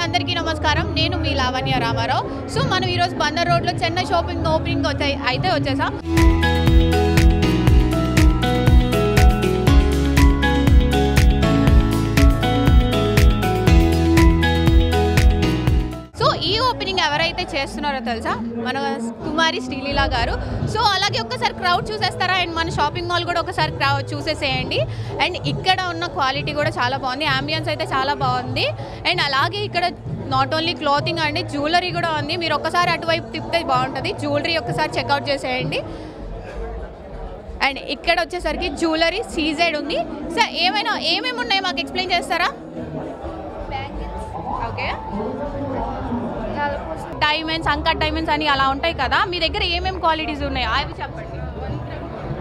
అందరికీ నమస్కారం. నేను మీ లావణ్య రామారావు. సో మనం ఈరోజు బందర్ రోడ్లో చెన్నై షాపింగ్ ఓపెనింగ్ అయితే వచ్చేసాం. ఈ ఓపెనింగ్ ఎవరైతే చేస్తున్నారో తెలుసా, మన కుమారి శ్రీలీల గారు. సో అలాగే ఒక్కసారి క్రౌడ్ చూసేస్తారా అండ్ మన షాపింగ్ మాల్ కూడా ఒకసారి క్రౌడ్ చూసేసేయండి. అండ్ ఇక్కడ ఉన్న క్వాలిటీ కూడా చాలా బాగుంది, అంబియన్స్ అయితే చాలా బాగుంది. అండ్ అలాగే ఇక్కడ నాట్ ఓన్లీ క్లాతింగ్ అండి, జ్యువెలరీ కూడా ఉంది. మీరు ఒక్కసారి అటువైపు తిప్పితే బాగుంటుంది. జ్యువెలరీ ఒక్కసారి చెక్అవుట్ చేసేయండి. అండ్ ఇక్కడ వచ్చేసరికి జ్యువెలరీ సీజెడ్ ఉంది. సార్ ఏమేమి ఉన్నాయి మాకు ఎక్స్ప్లెయిన్ చేస్తారా? ఓకే, డైమండ్స్, అంకట్ డైమండ్స్ అని అలా ఉంటాయి కదా, మీ దగ్గర ఏమేమి క్వాలిటీస్ ఉన్నాయి అవి చెప్పండి.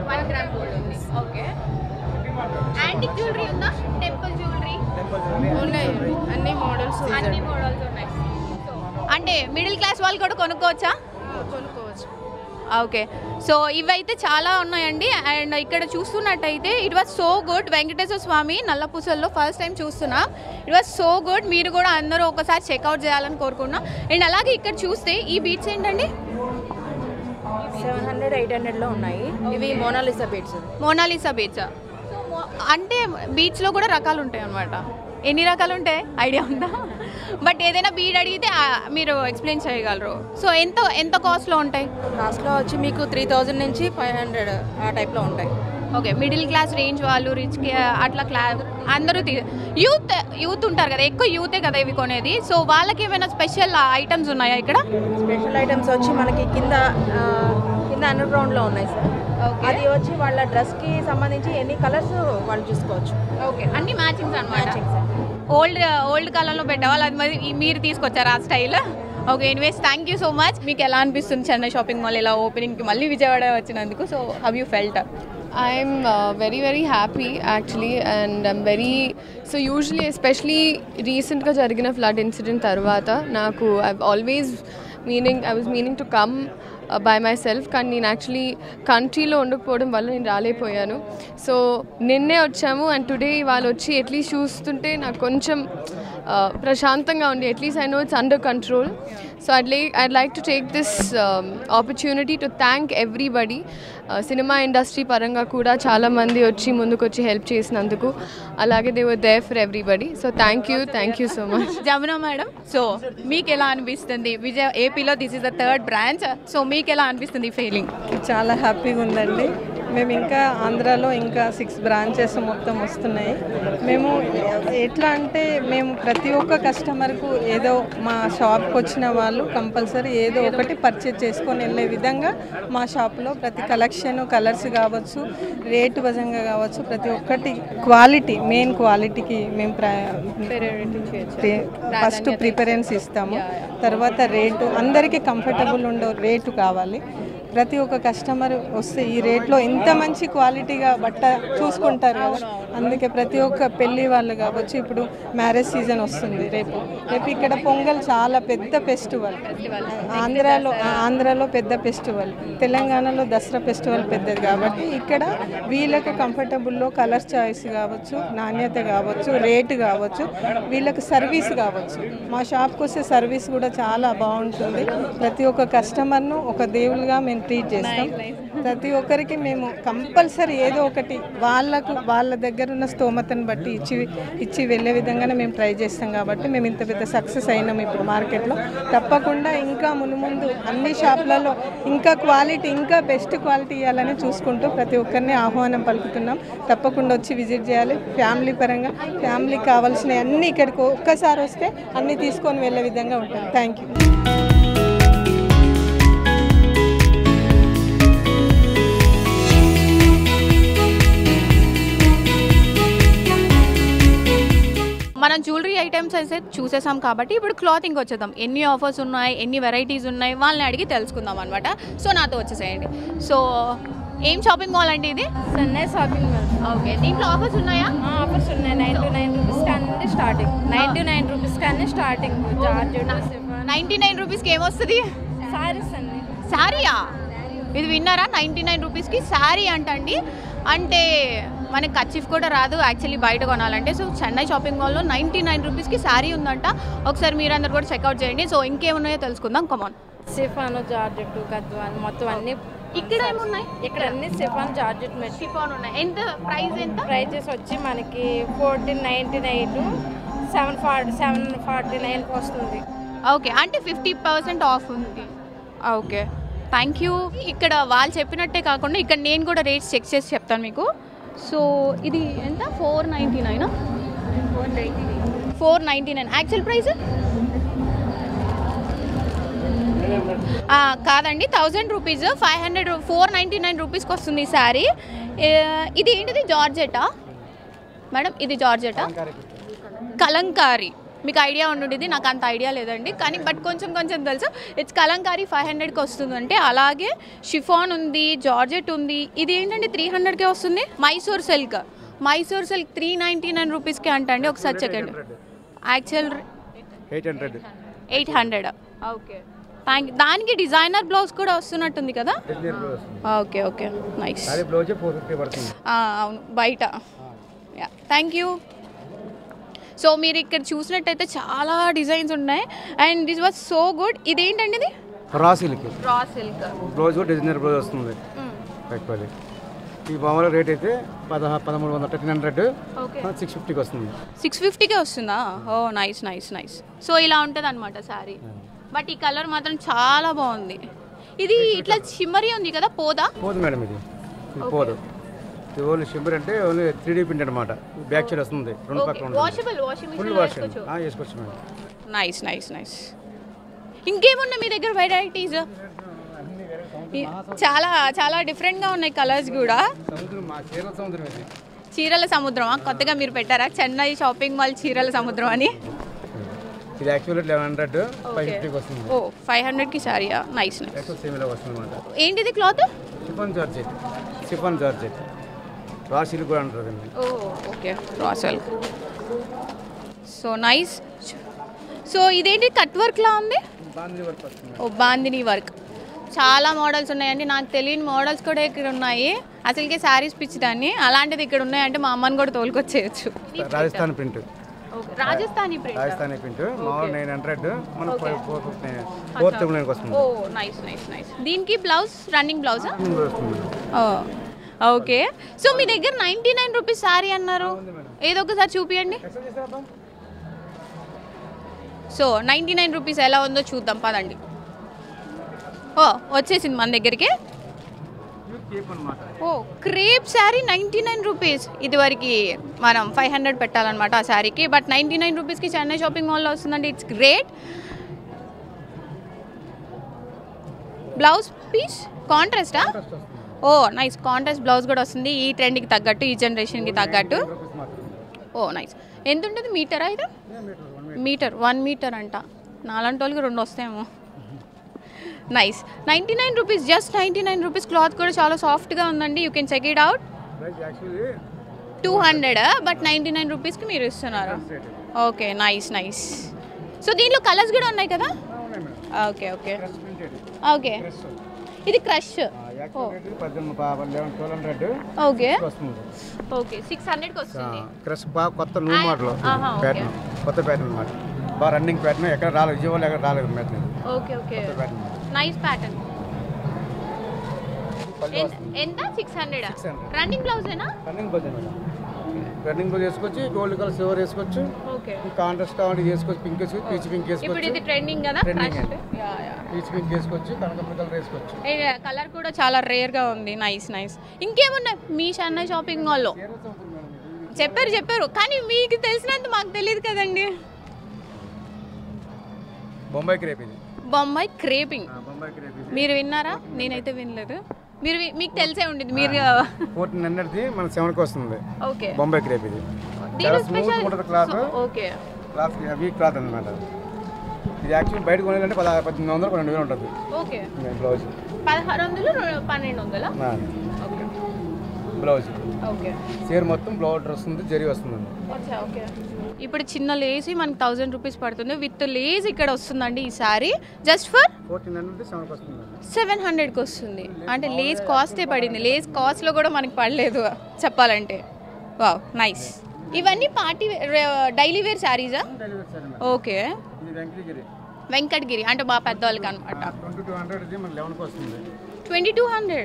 1 గ్రామ్ గోల్డ్ ఉంది. ఓకే, యాంటిక్ జ్యువెలరీ ఉందా? టెంపుల్ జ్యువెలరీ ఉన్నాయి, అన్ని మోడల్స్ ఉన్నాయి. అంటే మిడిల్ క్లాస్ వాళ్ళు కూడా కొనుక్కోవచ్చా? కొనుక్కోవచ్చు. ఓకే, సో ఇవైతే చాలా ఉన్నాయండి. అండ్ ఇక్కడ చూస్తున్నట్టయితే it was so good. Venkateswara Swamy నల్లపూసల్లో ఫస్ట్ టైం చూస్తున్నా. It was so good. మీరు కూడా అందరూ ఒకసారి చెక్అవుట్ చేయాలని కోరుకున్నా. అండ్ అలాగే ఇక్కడ చూస్తే ఈ బీట్స్ ఏంటండి? 700-800లో ఉన్నాయి. ఇవి మోనాలిసా బీట్స్. మోనాలిసా బీట్స్ అంటే బీచ్లో కూడా రకాలు ఉంటాయి అన్నమాట. ఎన్ని రకాలు ఉంటాయి ఐడియా ఉందా? బట్ ఏదైనా బీడ్ అడిగితే మీరు ఎక్స్ప్లెయిన్ చేయగలరు. సో ఎంత కాస్ట్లో ఉంటాయి? కాస్ట్లో వచ్చి మీకు 3000 నుంచి 500 ఆ టైప్లో ఉంటాయి. ఓకే, మిడిల్ క్లాస్ రేంజ్ వాళ్ళు, రిచ్ అట్లా అందరూ యూత్ ఉంటారు కదా, ఎక్కువ యూతే కదా ఇవి కొనేది. సో వాళ్ళకి ఏమైనా స్పెషల్ ఐటమ్స్ ఉన్నాయా ఇక్కడ? స్పెషల్ ఐటమ్స్ వచ్చి మనకి కింద అండర్ గ్రౌండ్లో ఉన్నాయి సార్. అది వచ్చి వాళ్ళ డ్రెస్కి సంబంధించి ఎన్ని కలర్స్ వాళ్ళు చూసుకోవచ్చు. ఓకే, అన్ని మ్యాచింగ్స్ అన్నమాట. ఓల్డ్ కాలంలో పెట్టేవాళ్ళు, అది మరి మీరు తీసుకొచ్చారు ఆ style. Okay, anyways thank you so much. మీకు ఎలా అనిపిస్తుంది చెన్నై షాపింగ్ మాల్ ఇలా ఓపెనింగ్కి మళ్ళీ విజయవాడ వచ్చినందుకు? So how you felt? I'm very happy actually, and I'm very usually especially recent ga jarigina flood incident tarvata naku I was meaning to come by myself, కానీ నేను actually కంట్రీలో ఉండకపోవడం వల్ల నేను రాలేకపోయాను. సో నిన్నే వచ్చాము అండ్ టుడే వాళ్ళు వచ్చి అట్లీస్ట్ చూస్తుంటే నాకు కొంచెం ప్రశాంతంగా ఉంది. At least I know it's under control. So I'd like to take this opportunity to thank everybody. Cinema industry పరంగా కూడా చాలామంది వచ్చి ముందుకొచ్చి హెల్ప్ చేసినందుకు, అలాగే they were there for everybody. So thank you so much. Jamuna madam, so మీకు ఎలా అనిపిస్తుంది? ఏపీలో this is the 3rd branch. So మీకు ఎలా అనిపిస్తుంది ఫీలింగ్? చాలా హ్యాపీగా ఉందండి. మేము ఇంకా ఆంధ్రాలో ఇంకా 6 బ్రాంచెస్ మొత్తం వస్తున్నాయి. మేము ఎట్లా అంటే మేము ప్రతి ఒక్క కస్టమర్కు ఏదో మా షాప్కి వచ్చిన వాళ్ళు కంపల్సరీ ఏదో ఒకటి పర్చేజ్ చేసుకొని వెళ్ళే విధంగా మా షాప్లో ప్రతి కలెక్షన్, కలర్స్ కావచ్చు, రేటు పరంగా కావచ్చు, ప్రతి ఒక్కటి క్వాలిటీ, మెయిన్ క్వాలిటీకి మేము ఫస్ట్ ప్రిఫరెన్స్ ఇస్తాము. తర్వాత రేటు అందరికీ కంఫర్టబుల్ ఉండే రేటు కావాలి. ప్రతి ఒక్క కస్టమర్ వస్తే ఈ రేట్లో ఇంత మంచి క్వాలిటీగా బట్ట చూసుకుంటారు కదా. అందుకే ప్రతి ఒక్క పెళ్ళి వాళ్ళు కావచ్చు, ఇప్పుడు మ్యారేజ్ సీజన్ వస్తుంది రేపు ఇక్కడ పొంగల్ చాలా పెద్ద ఫెస్టివల్. ఆంధ్రాలో పెద్ద ఫెస్టివల్, తెలంగాణలో దసరా ఫెస్టివల్ పెద్దది. కాబట్టి ఇక్కడ వీళ్ళకి కంఫర్టబుల్లో కలర్ చాయిస్ కావచ్చు, నాణ్యత కావచ్చు, రేటు కావచ్చు, వీళ్ళకి సర్వీస్ కావచ్చు. మా షాప్కి వస్తే సర్వీస్ కూడా చాలా బాగుంటుంది. ప్రతి ఒక్క కస్టమర్ను ఒక దేవులుగా మేము ట్రీట్ చేస్తాం. ప్రతి ఒక్కరికి మేము కంపల్సరీ ఏదో ఒకటి వాళ్ళ దగ్గర ఉన్న స్తోమతను బట్టి ఇచ్చి వెళ్ళే విధంగానే మేము ట్రై చేస్తాం. కాబట్టి మేము ఇంత పెద్ద సక్సెస్ అయినాం ఇప్పుడు మార్కెట్లో. తప్పకుండా ఇంకా ముందు అన్ని షాపులలో ఇంకా క్వాలిటీ, ఇంకా బెస్ట్ క్వాలిటీ ఇవ్వాలని చూసుకుంటూ ప్రతి ఒక్కరిని ఆహ్వానం పలుకుతున్నాం. తప్పకుండా వచ్చి విజిట్ చేయాలి. ఫ్యామిలీ పరంగా ఫ్యామిలీకి కావాల్సినవి అన్నీ ఇక్కడికి ఒక్కసారి వస్తే అన్నీ తీసుకొని వెళ్ళే విధంగా ఉంటుంది. Thank you. మనం జ్యువెలరీ ఐటమ్స్ అయితే చూసేసాం కాబట్టి ఇప్పుడు క్లాతింగ్ వచ్చేద్దాం. ఎన్ని ఆఫర్స్ ఉన్నాయి, ఎన్ని వెరైటీస్ ఉన్నాయి, వాళ్ళని అడిగి తెలుసుకుందాం అనమాట. సో నాతో వచ్చేసేయండి. సో ఏం షాపింగ్ మాల్ అండి ఇది? Chennai shopping mall. ఓకే, దీంట్లో ఆఫర్స్ ఉన్నాయా? ఆఫర్స్ ఉన్నాయి. 99 రూపీస్ కానీ స్టార్టింగ్. 99 రూపీస్ కానీ స్టార్టింగ్. 99 రూపీస్కి ఏమొస్తుంది? సారీస్ అండి. శారీయా? ఇది విన్నారా? 99 రూపీస్కి శారీ అంటండి. అంటే మనకి కచ్చిఫ్ కూడా రాదు యాక్చువల్లీ బయట కొనాలంటే. సో చెన్నై షాపింగ్ మాల్లో 99 రూపీస్కి శారీ ఉందంట. ఒకసారి మీరందరూ కూడా చెక్అవుట్ చేయండి. సో ఇంకేమున్నాయో తెలుసుకుందాం. కమాన్. సిఫాను జార్జెట్ గద్వాల్ మొత్తం అన్ని ఇక్కడ ఏమున్నాయి? ఇక్కడ అన్ని సిఫాన్ జార్జెట్ మెటీరియల్ షిఫాన్ ఉన్నాయి. ఎంత ప్రైస్ ఎంత? ప్రైజెస్ వచ్చి మనకి 1499 749 వస్తుంది. ఓకే, అంటే 50% ఆఫ్ ఉంది. Okay, thank you. ఇక్కడ వాళ్ళు చెప్పినట్టే కాకుండా ఇక్కడ నేను కూడా రేట్స్ చెక్ చేసి చెప్తాను మీకు. సో ఇది ఎంత? 499. 499 యాక్చువల్ ప్రైస్ కాదండి, 1000 రూపీస్. 499 రూపీస్కి వస్తుంది ఈ శారీ. ఇది ఏంటిది? జార్జెటా మేడం? ఇది జార్జెటా? కలంకారీ. మీకు ఐడియా ఉండుండేది, నాకు అంత ఐడియా లేదండి, కానీ బట్ కొంచెం కొంచెం తెలుసు. ఇట్స్ కలంకారీ 500కి వస్తుందంటే. అలాగే షిఫాన్ ఉంది, జార్జెట్ ఉంది. ఇది ఏంటంటే 300కే వస్తుంది. మైసూర్ సిల్క్ 399 రూపీస్కి అంట అండి. ఒకసారి చెక్కండి. యాక్చువల్ 800. ఓకే, దానికి డిజైనర్ బ్లౌజ్ కూడా వస్తున్నట్టుంది కదా? Okay okay, nice. అవును, బయట. Yeah, thank you. సో మీరు ఇక్కడ చూసినట్టయితే చాలా డిజైన్స్ ఉన్నాయి and this was so good. ఇదేంటండి? ఇది raw silk blouse designer blouse వస్తుంది. ఈ మామూలు రేట్ అయితే 1300 650కి వస్తుంది. 650కే వస్తుందా? ఓ నైస్ నైస్ నైస్. సో ఇలా ఉంటుంది అనమాట శారీ. బట్ ఈ కలర్ మాత్రం చాలా బాగుంది. ఇది ఇట్లా షిమ్మరీ ఉంది కదా? పోదా? పోదు మేడం, ఇది పోదు. ఓన్లీ షిమ్మర్ అంటే ఓన్లీ 3D ప్రింట్ అనమాట. బ్యాక్ సైడ్ వస్తుంది, రెండు పక్కల వాషబుల్ ఫుల్ వాష్ చేసుకోవచ్చు మేడం. Nice nice nice. ఇంకేమున్నాయి మీ దగ్గర వెరైటీస్? చాలా చాలా డిఫరెంట్గా ఉన్నాయి కలర్స్ కూడా. చీరల సముద్రమా? కొత్తగా మీరు పెట్టారా చెన్నై షాపింగ్ మాల్ చీరల సముద్రం అని? ఇది యాక్చువల్లీ 1100 550కి వస్తుంది. ఓ 500కి శారీయా? Nice nice. సేమిలా వస్తుంది అనమాట. ఏంటిది cloth? Chiffon georgette raw silk కూడా అంటారు. Oh okay, raw silk. So nice. So ఇదేంటి కట్ వర్క్లా ఉంది? Oh bandhani work. చాలా మోడల్స్ ఉన్నాయండి. నాకు తెలియని మోడల్స్ కూడా ఇక్కడ ఉన్నాయి. అసలుకే శారీస్ పిచ్చిదాన్ని, అలాంటిది ఇక్కడ ఉన్నాయంటే మా అమ్మని కూడా తోలుకొచ్చేయచ్చు. రాజస్థాన్ ప్రింట్. రాజస్థానీ ప్రింట్ మామూలు 900 మన 499 వస్తుంది. ఓ నైస్ నైస్ నైస్. దీనికి బ్లౌజ్ రన్నింగ్ బ్లౌజా? ఓకే. సో మీ దగ్గర 99 రూపీస్ శారీ అన్నారు, ఏదో ఒకసారి చూపియండి. సో 99 రూపీస్ ఎలా ఉందో చూద్దాం పదండి. ఓ వచ్చేసింది మన దగ్గరికి. ఓ క్రేప్ శారీ 99 రూపీస్. ఇదివరకు మనం 500 పెట్టాలన్నమాట ఆ శారీకి, బట్ 99 రూపీస్కి చెన్నై షాపింగ్ మాల్లో వస్తుందండి. It's great. బ్లౌజ్ పీస్ కాంట్రాస్టా? ఓ నైస్, కాంట్రాస్ట్ బ్లౌజ్ కూడా వస్తుంది. ఈ ట్రెండ్కి తగ్గట్టు, ఈ జనరేషన్కి తగ్గట్టు. Oh nice. ఎంత ఉంటుంది మీటరా? ఇది మీటర్ 1 మీటర్ అంట. నాలంటి వాళ్ళకి 2 వస్తాయేమో. Nice. 99 rupees, just 99 rupees. Cloth కూడా చాలా సాఫ్ట్గా ఉందండి. You can check it out. 200 but 99 రూపీస్కి మీరు ఇస్తున్నారు. Okay nice nice. సో దీంట్లో కలర్స్ కూడా ఉన్నాయి కదా? Okay okay okay. ఇది క్రష్. ఓకే ఓకే 600కి వస్తుంది. క్రష్ బాగా కొత్త న్యూ మోడల్ ప్యాటర్న్, కొత్త ప్యాటర్న్ అన్నమాట. బాగా రన్నింగ్ ప్యాటర్న్, ఎక్కడ రాలేదు, విజయవాడ ఎక్కడ రాలేదు pattern. Okay okay nice pattern. ఎంత? 600. Running బ్లౌజేనా? Running blouse madam. Running blouse వేసుకోవచ్చు, గోల్డ్ కలర్ సిల్వర్ వేసుకోవచ్చు, ఓకే. కాంట్రాస్ట్ కావాలి చేసుకోవచ్చు, పింక్ వేసుకోవచ్చు, పీచ్ పింక్ వేసుకోవచ్చు. ఇప్పుడు ఇది ట్రెండింగ్ కదా? పీచ్ పింక్ వేసుకోవచ్చు, కనకాంబర కలర్ వేసుకోవచ్చు. కలర్ కూడా చాలా రేర్గా ఉంది. Nice nice. ఇంకేమున్నాయి మీ చెన్నై షాపింగ్ మాల్లో? చెప్పారు కానీ మీకు తెలిసినంత మాకు తెలియదు కదండి. బొంబాయి క్రేప్. ఇది బొంబాయి క్రేపింగ్. బొంబాయి క్రేప్ మీరు విన్నారా? నేనైతే వినలేదు. మీరు మీకు తెలిసే ఉండేది. మీరు 1400ది మన 7కి వస్తుంది. ఓకే. బొంబాయి క్రేప్. ఇది దీని special cloth. Okay. Cloth week cloth అన్నమాట. ఇది యాక్చువల్ బయట కొనేదంటే 1800 2000 ఉంటుంది. Okay. Blouse 1600 1200. Okay. Blouse okay. చీర మొత్తం బ్లౌజ్ వస్తుంది, జరీ వస్తుంది. ఓకే. ఇప్పుడు చిన్న లేస్ మనకి 1000 రూపీస్ పడుతుంది. విత్ లేస్ ఇక్కడ వస్తుందండి ఈ శారీ. జస్ట్ ఫర్ 700కి వస్తుంది. అంటే లేస్ కాస్టే పడింది. లేస్ కాస్ట్లో కూడా మనకి పడలేదు చెప్పాలంటే. Wow nice. ఇవన్నీ పార్టీ డైలీ వేర్ శారీసా? ఓకే. వెంకటగిరి అంటే బాగా పెద్దవాళ్ళకి అనమాట. 2200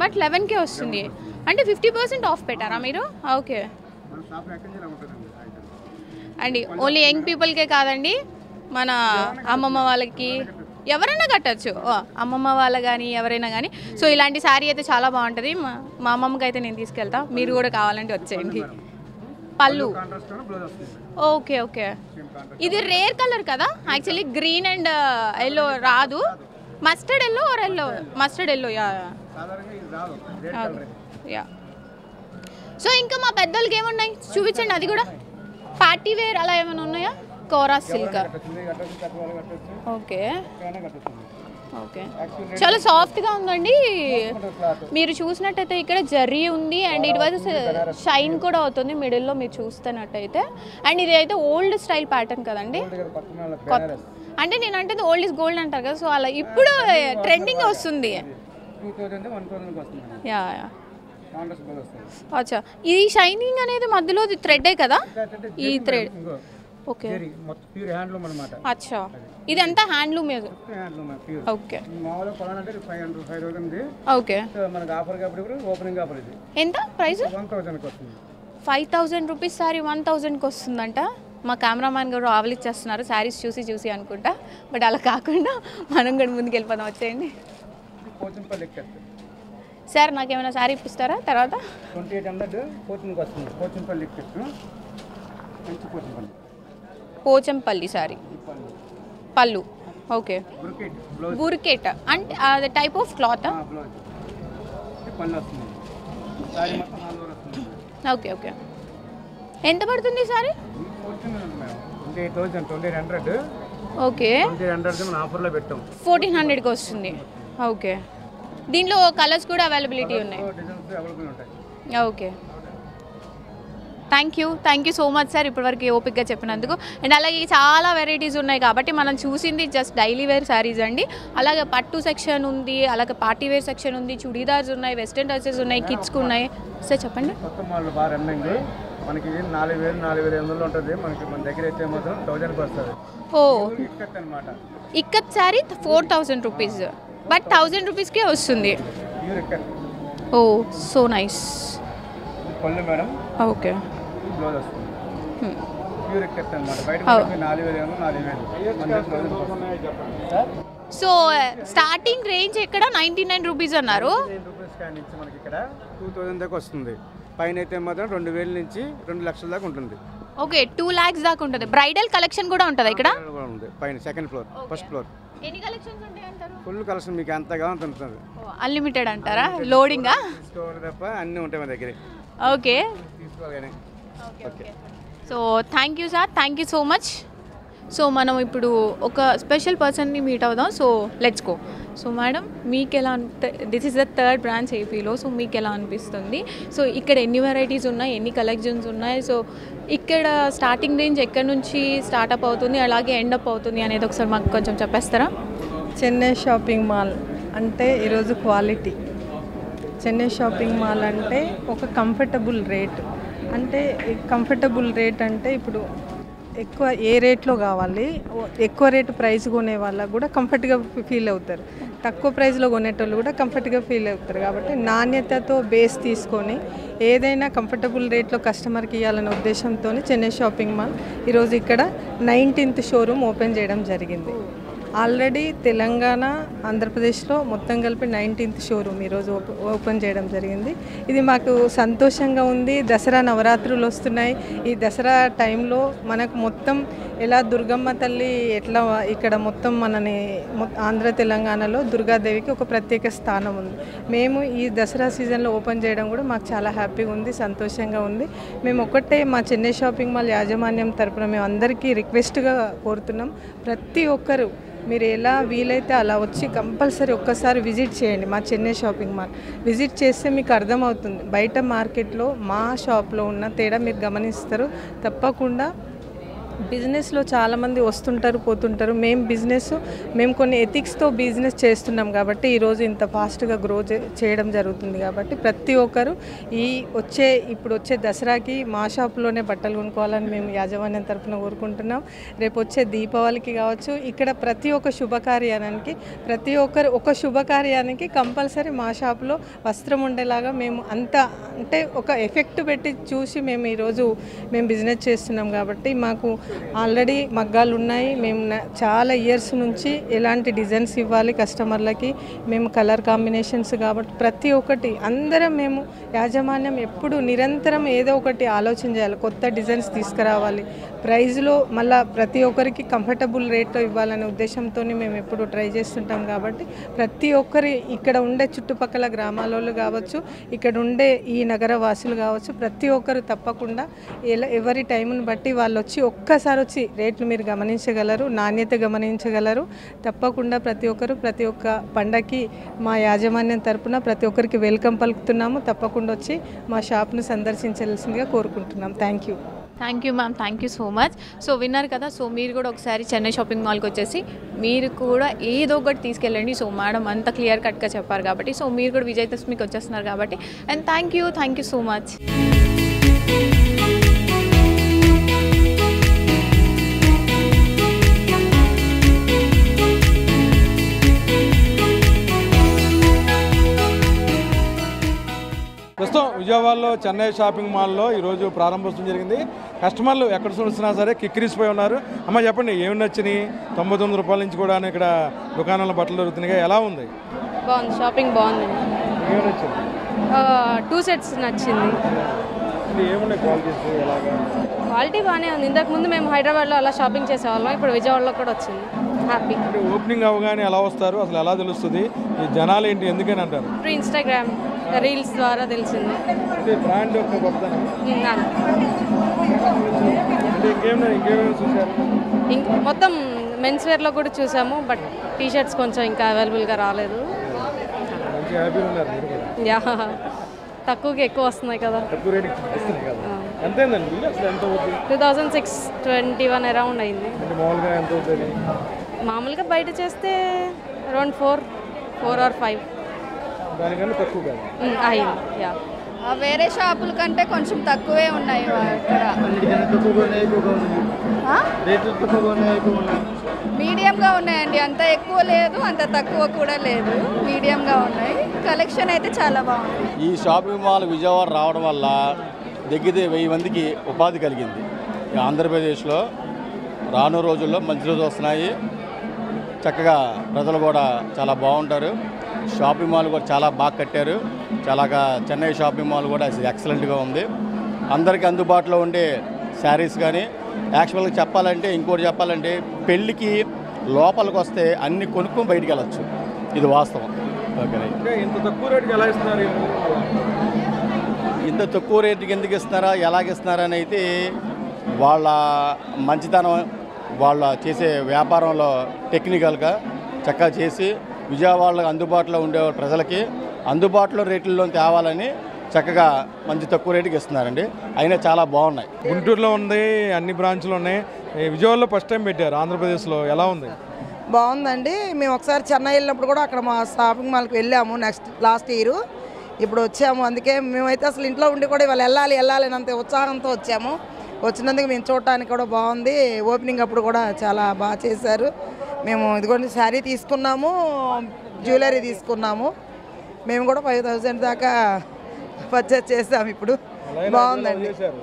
బట్ 11K వస్తుంది అంటే 50% ఆఫ్ పెట్టారా మీరు? ఓకే. అండి ఓన్లీ యంగ్ పీపుల్కే కాదండి, మన అమ్మమ్మ వాళ్ళకి ఎవరైనా కట్టచ్చు, అమ్మమ్మ వాళ్ళ కానీ ఎవరైనా కానీ. సో ఇలాంటి శారీ అయితే చాలా బాగుంటుంది. మా అమ్మమ్మకి అయితే నేను తీసుకెళ్తా, మీరు కూడా కావాలంటే వచ్చేయండి. పళ్ళు ఓకే ఓకే. ఇది రేర్ కలర్ కదా యాక్చువల్లీ, గ్రీన్ అండ్ ఎల్లో రాదు. Mustard yellow or yellow? Mustard yellow. Yeah yeah. So ఇంకా మా పెద్దోళ్ళకి ఏమున్నాయి చూపించండి, అది కూడా పార్టీ వేర్ అలా ఏమైనా ఉన్నాయా? కోరా సిల్క్. ఓకే ఓకే, చాలా సాఫ్ట్గా ఉందండి. మీరు చూసినట్టయితే ఇక్కడ జరీ ఉంది అండ్ ఇట్ వాజ్ షైన్ కూడా అవుతుంది మిడిల్లో మీరు చూస్తున్నట్టయితే. అండ్ ఇది అయితే ఓల్డ్ స్టైల్ ప్యాటర్న్ కదండి, కొత్త అంటే నేను అంటే ఓల్డ్ ఇస్ గోల్డ్ అంటారు కదా, సో అలా ఇప్పుడు ట్రెండింగ్ వస్తుంది. Yeah yeah. అచ్చా, ఈ షైనింగ్ అనేది మధ్యలో థ్రెడ్డే కదా, ఈ థ్రెడ్. ఓకే. అచ్చా, ఇది అంతా హ్యాండ్లూమ్. Okay okay. ఎంత ప్రైస్? 5000 రూపీస్ సారీ 1000కి వస్తుందంట. మా కెమెరామ్యాన్ గారు ఆవలిచ్చేస్తున్నారు శారీస్ చూసి చూసి అనుకుంటా, బట్ అలా కాకుండా మనం కూడా ముందుకు వెళ్ళిపోదాం. వచ్చేయండి సార్, నాకేమైనా శారీ ఇప్పిస్తారా తర్వాత? 2800 పోచంపల్లి శారీ పళ్ళు. ఓకే. బుర్కెట్ అంటే అది type of cloth. Okay okay. ఎంత పడుతుంది సారీ? ఓకే. 1400కి వస్తుంది. ఓకే. దీంట్లో కలర్స్ కూడా అవైలబిలిటీ ఉన్నాయి. Okay. Thank you so much sir, ఇప్పటివరకు ఓపిక్గా చెప్పినందుకు. అండ్ అలాగే చాలా వెరైటీస్ ఉన్నాయి కాబట్టి మనం చూసింది జస్ట్ డైలీ వేర్ శారీస్ అండి. అలాగే పట్టు సెక్షన్ ఉంది, అలాగే పార్టీ వేర్ సెక్షన్ ఉంది, చుడీదార్స్ ఉన్నాయి, వెస్టర్న్ డ్రెస్సెస్ ఉన్నాయి, కిడ్స్కి ఉన్నాయి. సార్ చెప్పండి. మనకి 4500 ఉంటుంది, మనకి మన దగ్గర అయితే మాత్రం 1000కి వస్తుంది. ఓ, ఇక్కత్ అన్నమాట. ఇక్కత్ శారీ 4000 రూపీస్ బట్ 1000 రూపీస్కే వస్తుంది. ఓ సో నైస్. పళ్ళు మేడం. ఓకే. బ్లౌజ్ వస్తుంది. ప్యూర్ ఇక్కత్ అన్నమాట. బయట 4000 సో స్టార్టింగ్ రేంజ్ ఎక్కడ 99 రూపీస్ అన్నారు. 99 రూపీస్ నుంచి మనకి ఇక్కడ 2000 దాకా వస్తుంది. పైన అయితే మాత్రం 2000 నుంచి 2 లక్షల దాకా ఉంటుంది. ఓకే, 2 lakhs దాకా ఉంటుంది. బ్రైడల్ కలెక్షన్ కూడా ఉంటుంది ఇక్కడ. పైన సెకండ్ ఫ్లోర్, ఫస్ట్ ఫ్లోర్. ఎన్ని కలెక్షన్స్ ఉంటాయి అంటారు? ఫుల్ కలెక్షన్ మీకు ఎంతగా ఉంటుంది. అన్లిమిటెడ్ అంటారా? లోడింగా? స్టోర్ తప్ప అన్నీ ఉంటాయి మా దగ్గర. ఓకే. తీసుకోవాలి. Okay. So thank you sir, thank you so much. So మనం ఇప్పుడు ఒక స్పెషల్ పర్సన్ని మీట్ అవుదాం. So let's go. So madam, మీకు ఎలా this is the 3rd branch ఏపీలో, సో మీకు ఎలా అనిపిస్తుంది? సో ఇక్కడ ఎన్ని వెరైటీస్ ఉన్నాయి, ఎన్ని కలెక్షన్స్ ఉన్నాయి, సో ఇక్కడ స్టార్టింగ్ రేంజ్ ఎక్కడి నుంచి స్టార్ట్అప్ అవుతుంది, అలాగే ఎండప్ అవుతుంది అనేది ఒకసారి మాకు కొంచెం చెప్పేస్తారా? చెన్నై షాపింగ్ మాల్ అంటే ఈరోజు క్వాలిటీ. చెన్నై షాపింగ్ మాల్ అంటే ఒక కంఫర్టబుల్ రేట్. అంటే కంఫర్టబుల్ రేట్ అంటే ఇప్పుడు ఎక్కువ ఏ రేట్లో కావాలి, ఎక్కువ రేటు ప్రైస్ కొనే వాళ్ళకు కూడా కంఫర్ట్గా ఫీల్ అవుతారు, తక్కువ ప్రైస్లో కొనేటోళ్ళు కూడా కంఫర్ట్గా ఫీల్ అవుతారు. కాబట్టి నాణ్యతతో బేస్ తీసుకొని ఏదైనా కంఫర్టబుల్ రేట్లో కస్టమర్కి ఇవ్వాలనే ఉద్దేశంతో చెన్నై షాపింగ్ మాల్ ఈరోజు ఇక్కడ 19th షోరూమ్ ఓపెన్ చేయడం జరిగింది. ఆల్రెడీ తెలంగాణ, ఆంధ్రప్రదేశ్లో మొత్తం కలిపి 19th షోరూమ్ ఈరోజు ఓపెన్ చేయడం జరిగింది. ఇది మాకు సంతోషంగా ఉంది. దసరా నవరాత్రులు వస్తున్నాయి. ఈ దసరా టైంలో మనకు మొత్తం ఎలా దుర్గమ్మ తల్లి ఎట్లా ఇక్కడ మొత్తం మనని ఆంధ్ర తెలంగాణలో దుర్గాదేవికి ఒక ప్రత్యేక స్థానం ఉంది. మేము ఈ దసరా సీజన్లో ఓపెన్ చేయడం కూడా మాకు చాలా హ్యాపీగా ఉంది, సంతోషంగా ఉంది. మేము ఒకటే మా చెన్నై షాపింగ్ మాల్ యాజమాన్యం తరపున మేము అందరికీ రిక్వెస్ట్గా కోరుతున్నాం, ప్రతి ఒక్కరు మీరు ఎలా వీలైతే అలా వచ్చి కంపల్సరీ ఒక్కసారి విజిట్ చేయండి మా చెన్నై షాపింగ్ మాల్. విజిట్ చేస్తే మీకు అర్థమవుతుంది బయట మార్కెట్లో మా షాప్లో ఉన్న తేడా మీరు గమనిస్తారు. తప్పకుండా బిజినెస్లో చాలామంది వస్తుంటారు పోతుంటారు. మేము కొన్ని ఎథిక్స్తో బిజినెస్ చేస్తున్నాం కాబట్టి ఈరోజు ఇంత ఫాస్ట్గా గ్రో చేయడం జరుగుతుంది. కాబట్టి ప్రతి ఒక్కరు ఇప్పుడు వచ్చే దసరాకి మా షాప్లోనే బట్టలు కొనుక్కోవాలని మేము యాజమాన్యం తరఫున కోరుకుంటున్నాం. రేపు వచ్చే దీపావళికి కావచ్చు, ఇక్కడ ప్రతి ఒక్క శుభకార్యానికి ఒక శుభకార్యానికి కంపల్సరీ మా షాప్లో వస్త్రం ఉండేలాగా మేము అంటే ఒక ఎఫెక్ట్ పెట్టి చూసి మేము బిజినెస్ చేస్తున్నాం. కాబట్టి మాకు ఆల్రెడీ మగ్గాలు ఉన్నాయి. మేము చాలా ఇయర్స్ నుంచి ఎలాంటి డిజైన్స్ ఇవ్వాలి కస్టమర్లకి, మేము కలర్ కాంబినేషన్స్ కాబట్టి ప్రతి ఒక్కటి అందరం మేము యాజమాన్యం ఎప్పుడు నిరంతరం ఏదో ఒకటి ఆలోచన చేయాలి, కొత్త డిజైన్స్ తీసుకురావాలి, ప్రైజ్లో మళ్ళీ ప్రతి ఒక్కరికి కంఫర్టబుల్ రేట్లో ఇవ్వాలనే ఉద్దేశంతో మేము ఎప్పుడు ట్రై చేస్తుంటాం. కాబట్టి ప్రతి ఒక్కరి ఇక్కడ ఉండే చుట్టుపక్కల గ్రామాలలో కావచ్చు, ఇక్కడ ఉండే ఈ నగర వాసులు కావచ్చు, ప్రతి ఒక్కరు తప్పకుండా ఎవరి టైంని బట్టి వాళ్ళు ఒక్కసారి వచ్చి రేట్లు మీరు గమనించగలరు, నాణ్యత గమనించగలరు. తప్పకుండా ప్రతి ఒక్క పండగకి మా యాజమాన్యం తరపున ప్రతి ఒక్కరికి వెల్కమ్ పలుకుతున్నాము. తప్పకుండా వచ్చి మా షాప్ను సందర్శించాల్సిందిగా కోరుకుంటున్నాం. Thank you ma'am, thank you so much. So విన్నారు కదా, సో మీరు కూడా ఒకసారి చెన్నై షాపింగ్ మాల్కి వచ్చేసి మీరు కూడా ఏదో ఒకటి తీసుకెళ్ళండి. సో మేడం అంత క్లియర్ కట్గా చెప్పారు కాబట్టి, సో మీరు కూడా విజయదశమికి వచ్చేస్తున్నారు కాబట్టి, and thank you so much. ప్రస్తుతం విజయవాడలో చెన్నై షాపింగ్ మాల్లో ఈరోజు ప్రారంభోత్సవం జరిగింది. కస్టమర్లు ఎక్కడ చూసినా సరే కిక్కిరిసిపోయి ఉన్నారు. అమ్మ చెప్పండి, ఏమి నచ్చినాయి? 99 రూపాయల నుంచి కూడా ఇక్కడ దుకాణాల బట్టలు దొరుకుతున్నాయి. ఎలా ఉంది? బాగుంది, షాపింగ్ బాగుంది. ఏమి నచ్చింది? 2 సెట్స్ నచ్చింది. ఏమున్నాయి క్వాలిటీస్? ఎలాగా? క్వాలిటీ బాగానే ఉంది. ఇంతకుముందు మేము హైదరాబాద్లో అలా షాపింగ్ చేసేవాళ్ళం, ఇప్పుడు విజయవాడలో కూడా వచ్చింది. హ్యాపీ. ఓపెనింగ్ అవగానే ఎలా వస్తారు, అసలు ఎలా తెలుస్తుంది? ఈ జనాలు ఏంటి, ఎందుకని అంటారు? ఇప్పుడు ఇన్స్టాగ్రామ్ రీల్స్ ద్వారా తెలిసింది. బ్రాండ్ యొక్క గొప్పతనం. మొత్తం మెన్స్ వేర్లో కూడా చూసాము, బట్ టీ షర్ట్స్ కొంచెం ఇంకా అవైలబుల్గా రాలేదు. యా, తక్కువకి ఎక్కువ వస్తున్నాయి కదా. 2021 అరౌండ్ అయింది. మామూలుగా బయట చేస్తే అరౌండ్ 4 or 5 అయింది. యా, వేరే షాపుల కంటే కొంచెం తక్కువే ఉన్నాయి ఇక్కడ. మీడియంగా ఉన్నాయండి, అంత ఎక్కువ లేదు అంత తక్కువ కూడా లేదు, మీడియంగా ఉన్నాయి. కలెక్షన్ అయితే చాలా బాగుంది. ఈ షాపింగ్ మాల్ విజయవాడ రావడం వల్ల దగ్గర 1000 మందికి ఉపాధి కలిగింది. ఆంధ్రప్రదేశ్లో రాను రోజుల్లో మంచి రోజులు వస్తున్నాయి. చక్కగా ప్రజలు కూడా చాలా బాగుంటారు. షాపింగ్ మాల్ కూడా చాలా బాగా కట్టారు. చెన్నై షాపింగ్ మాల్ కూడా ఎక్సలెంట్గా ఉంది. అందరికీ అందుబాటులో ఉండే శారీస్ కానీ, యాక్చువల్గా చెప్పాలంటే పెళ్ళికి లోపలికి వస్తే అన్ని కొనుక్కొని బయటికి వెళ్ళచ్చు. ఇది వాస్తవం. ఓకే, ఇంత తక్కువ రేటుకి ఎలా ఇస్తున్నారు? ఇంత తక్కువ రేటుకి ఎందుకు ఇస్తున్నారా, ఎలాగిస్తున్నారా అని అయితే వాళ్ళ మంచితనం, వాళ్ళ చేసే వ్యాపారంలో టెక్నికల్గా చక్కగా చేసి విజయవాడలో అందుబాటులో ఉండే ప్రజలకి అందుబాటులో రేట్లలో తేవాలని చక్కగా మంచి తక్కువ రేటుకి ఇస్తున్నారండి. అయినా చాలా బాగున్నాయి. గుంటూరులో ఉంది, అన్ని బ్రాంచ్లు ఉన్నాయి. విజయవాడలో ఫస్ట్ టైం పెట్టారు. ఆంధ్రప్రదేశ్లో ఎలా ఉంది? బాగుందండి. మేము ఒకసారి చెన్నై వెళ్ళినప్పుడు కూడా అక్కడ మా షాపింగ్ మాల్కి వెళ్ళాము లాస్ట్ ఇయర్. ఇప్పుడు వచ్చాము. అందుకే మేమైతే అసలు ఇంట్లో ఉండి కూడా ఇవాళ వెళ్ళాలి అంత ఉత్సాహంతో వచ్చాము. వచ్చినందుకు మేము చూడటానికి కూడా బాగుంది. ఓపెనింగ్ అప్పుడు కూడా చాలా బాగా చేశారు. మేము ఇదిగోండి శారీ తీసుకున్నాము, జ్యువెలరీ తీసుకున్నాము. మేము కూడా 5000 దాకా పర్చేస్ చేసాము. ఇప్పుడు బాగుందండి, చేసాము.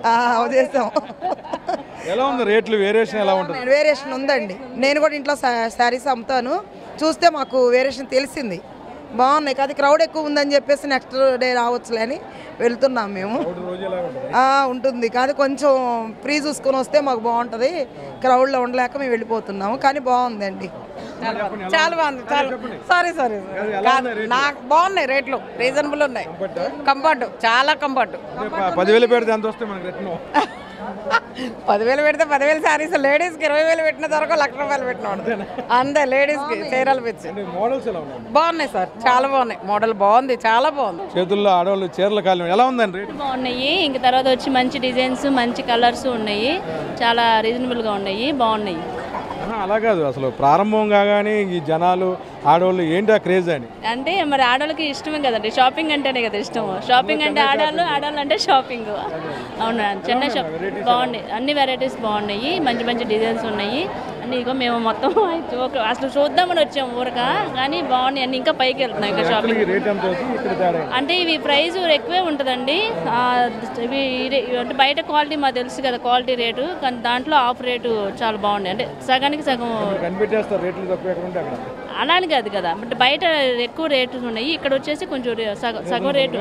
ఎలా ఉంది రేట్లు? వేరియేషన్ ఎలా ఉంటుంది? వేరియేషన్ ఉందండి. నేను కూడా ఇంట్లో శారీస్ అమ్ముతాను. చూస్తే మాకు వేరియేషన్ తెలిసింది. బాగున్నాయి. కాదు క్రౌడ్ ఎక్కువ ఉందని చెప్పేసి నెక్స్ట్ డే రావచ్చులే అని వెళ్తున్నాం మేము. ఉంటుంది కాదు, కొంచెం ఫ్రీ చూసుకొని వస్తే మాకు బాగుంటుంది. క్రౌడ్లో ఉండలేక మేము వెళ్ళిపోతున్నాము. కానీ బాగుందండి, చాలా బాగుంది. సారీ నాకు బాగున్నాయి. రేట్లు రీజనబుల్ ఉన్నాయి. కంఫర్ట్, చాలా కంఫర్ట్. 10,000 పెడితే ఎంత వస్తాయి మనకి? 10,000 పెడితే 10,000 శారీస్, లేడీస్కి 20,000 పెట్టిన తర్వాత 1,00,000 పెట్టిన అంతే. లేడీస్కి చీరలు పిచ్చి మోడల్స్ ఎలా ఉన్నాయి? బాగున్నాయి సార్, చాలా బాగున్నాయి. మోడల్ బాగుంది, చాలా బాగుంది. చేతుల్లో ఆడవాళ్ళు చీరల కాలం ఎలా ఉందండి రేట్? బాగున్నాయి. ఇంక తర్వాత వచ్చి మంచి డిజైన్స్, మంచి కలర్స్ ఉన్నాయి, చాలా రీజనబుల్గా ఉన్నాయి, బాగున్నాయి. అలా కాదు, అసలు ప్రారంభం కాగానే ఈ జనాలు ఆడవాళ్ళు ఏంటి ఆ క్రేజ్ అని అంటే మరి ఆడవాళ్ళకి ఇష్టమే కదండి, షాపింగ్ అంటేనే కదా ఇష్టం. షాపింగ్ అంటే ఆడవాళ్ళు, ఆడవాళ్ళు అంటే షాపింగ్. అవునా, చెన్నై షాప్ బాగున్నాయి, అన్ని వెరైటీస్ బాగున్నాయి, మంచి మంచి డిజైన్స్ ఉన్నాయి అన్ని. ఇక మేము మొత్తం అసలు చూద్దామని వచ్చాము ఊరక, కానీ బాగున్నాయి అన్ని. ఇంకా పైకి వెళ్తున్నాం ఇంకా షాపింగ్. అంటే ఇవి ప్రైస్ ఎక్కువే ఉంటుందండి. ఇవి అంటే బయట క్వాలిటీ మాకు తెలుసు కదా, క్వాలిటీ రేటు, కానీ దాంట్లో ఆఫ్ రేటు చాలా బాగున్నాయి. అంటే సగానికి సగం అలా అని కాదు కదా, బట్ బయట ఎక్కువ రేటు ఉన్నాయి, ఇక్కడ వచ్చేసి కొంచెం సగం రేటు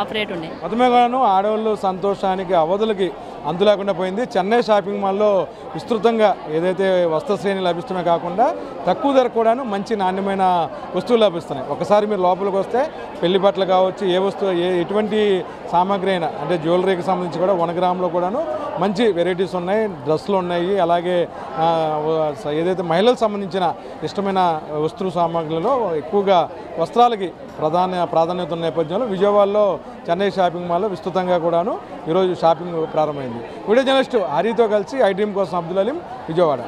ఆఫ్ రేట్ ఉన్నాయి. మొత్తమేగాను ఆడవాళ్ళు సంతోషానికి అవధులకి అంతు లేకుండా పోయింది. చెన్నై షాపింగ్ మాల్లో విస్తృతంగా ఏదైతే వస్త్ర శ్రేణి లభిస్తమే కాకుండా తక్కువ ధర కూడాను మంచి నాణ్యమైన వస్తువులు లభిస్తున్నాయి. ఒకసారి మీరు లోపలికి వస్తే పెళ్లి బట్టలు కావచ్చు, ఏ వస్తువు ఎటువంటి సామాగ్రి అయినా, అంటే జ్యువెలరీకి సంబంధించి కూడా 1 గ్రామ్లో కూడాను మంచి వెరైటీస్ ఉన్నాయి, డ్రెస్సులు ఉన్నాయి, అలాగే ఏదైతే మహిళలకు సంబంధించిన ఇష్టమైన వస్తు సామాగ్రిలో ఎక్కువగా వస్త్రాలకి ప్రాధాన్యత ఉన్న నేపథ్యంలో విజయవాడలో చెన్నై షాపింగ్ మాల్లో విస్తృతంగా కూడాను ఈరోజు షాపింగ్ ప్రారంభమైంది. వీడియో జర్నలిస్ట్ హరితో కలిసి ఐ డ్రీమ్ కోసం అబ్దుల్ అలీం, విజయవాడ.